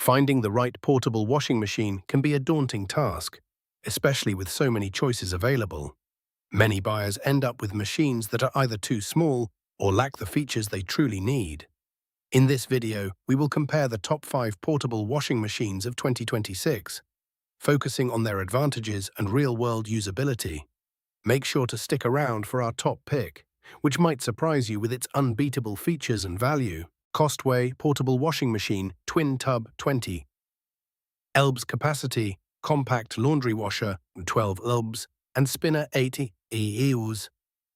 Finding the right portable washing machine can be a daunting task, especially with so many choices available. Many buyers end up with machines that are either too small or lack the features they truly need. In this video, we will compare the top 5 portable washing machines of 2026, focusing on their advantages and real-world usability. Make sure to stick around for our top pick, which might surprise you with its unbeatable features and value. COSTWAY Portable Washing Machine Twin Tub 20 Elbs capacity, compact laundry washer 12 elbs, and spinner 80 EUs.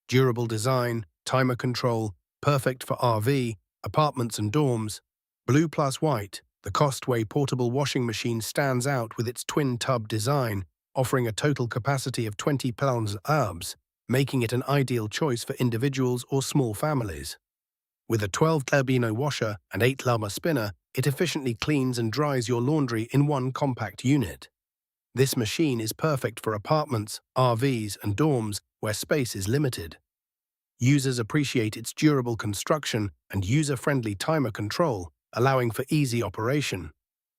Durable design, timer control, perfect for RV, apartments and dorms. Blue plus white, the COSTWAY portable washing machine stands out with its twin tub design, offering a total capacity of 20 elbs, making it an ideal choice for individuals or small families. With a 12 turbino washer and 8 lama spinner, it efficiently cleans and dries your laundry in one compact unit. This machine is perfect for apartments, RVs, and dorms where space is limited. Users appreciate its durable construction and user-friendly timer control, allowing for easy operation.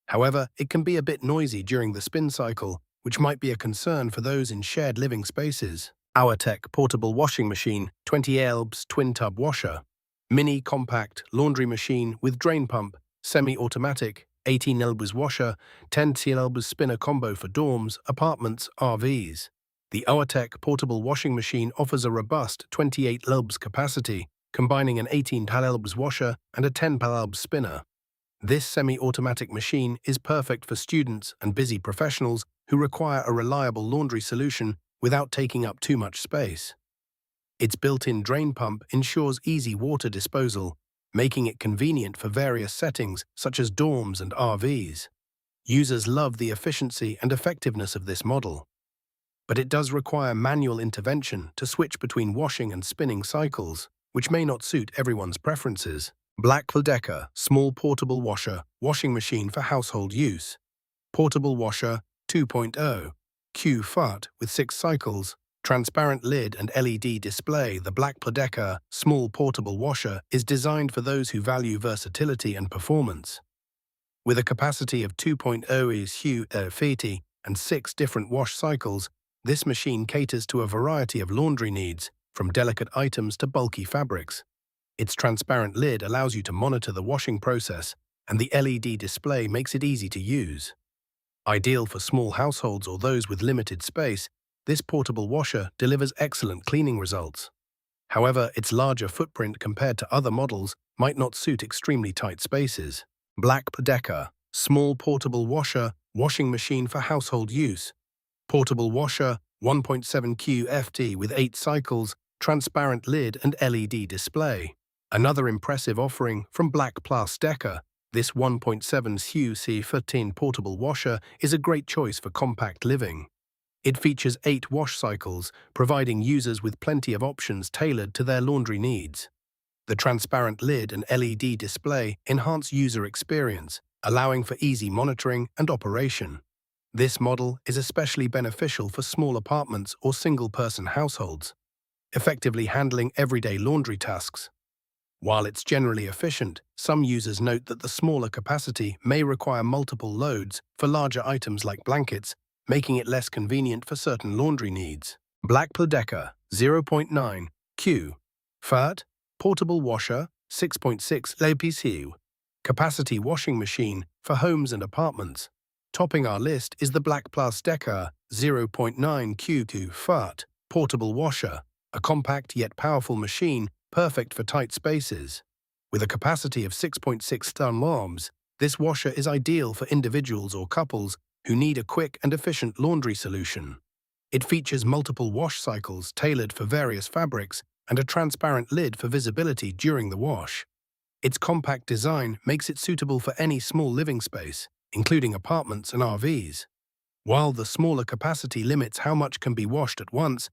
However, it can be a bit noisy during the spin cycle, which might be a concern for those in shared living spaces. Auertech Portable Washing Machine 20 elbs Twin Tub Washer. Mini compact laundry machine with drain pump, semi-automatic, 18 elbs washer, 10 elbs spinner combo for dorms, apartments, RVs. The Auertech portable washing machine offers a robust 28 elbs capacity, combining an 18 elbs washer and a 10 elbs spinner. This semi-automatic machine is perfect for students and busy professionals who require a reliable laundry solution without taking up too much space. Its built-in drain pump ensures easy water disposal, making it convenient for various settings such as dorms and RVs. Users love the efficiency and effectiveness of this model. But it does require manual intervention to switch between washing and spinning cycles, which may not suit everyone's preferences. BLACK+DECKER Small Portable Washer Washing Machine for Household Use. Portable Washer 2.0 cu.Ft with 6 cycles, transparent lid and LED display. The BLACK+DECKER Small Portable Washer is designed for those who value versatility and performance. With a capacity of 2.0 cu.Ft and 6 different wash cycles, this machine caters to a variety of laundry needs, from delicate items to bulky fabrics. Its transparent lid allows you to monitor the washing process, and the LED display makes it easy to use. Ideal for small households or those with limited space, this portable washer delivers excellent cleaning results. However, its larger footprint compared to other models might not suit extremely tight spaces. BLACK+DECKER Small Portable Washer Washing Machine for Household Use. Portable washer 1.7 cu.Ft with 8 cycles, transparent lid and LED display. Another impressive offering from BLACK+DECKER, this 1.7 cu.Ft portable washer is a great choice for compact living. It features 8 wash cycles, providing users with plenty of options tailored to their laundry needs. The transparent lid and LED display enhance user experience, allowing for easy monitoring and operation. This model is especially beneficial for small apartments or single-person households, effectively handling everyday laundry tasks. While it's generally efficient, some users note that the smaller capacity may require multiple loads for larger items like blankets, making it less convenient for certain laundry needs. BLACK+DECKER 0.9 cu.Ft Portable Washer 6.6 LPCU Capacity Washing Machine for Homes and Apartments. Topping our list is the BLACK+DECKER 0.9 cu.Ft Portable Washer, a compact yet powerful machine perfect for tight spaces. With a capacity of 6.6 elbs, this washer is ideal for individuals or couples who need a quick and efficient laundry solution. It features multiple wash cycles tailored for various fabrics and a transparent lid for visibility during the wash. Its compact design makes it suitable for any small living space, including apartments and RVs. While the smaller capacity limits how much can be washed at once,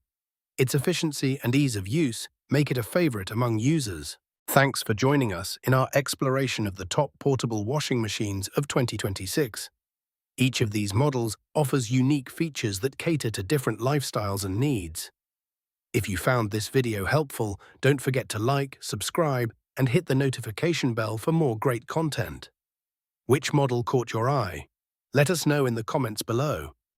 its efficiency and ease of use make it a favorite among users. Thanks for joining us in our exploration of the top portable washing machines of 2026. Each of these models offers unique features that cater to different lifestyles and needs. If you found this video helpful, don't forget to like, subscribe, and hit the notification bell for more great content. Which model caught your eye? Let us know in the comments below.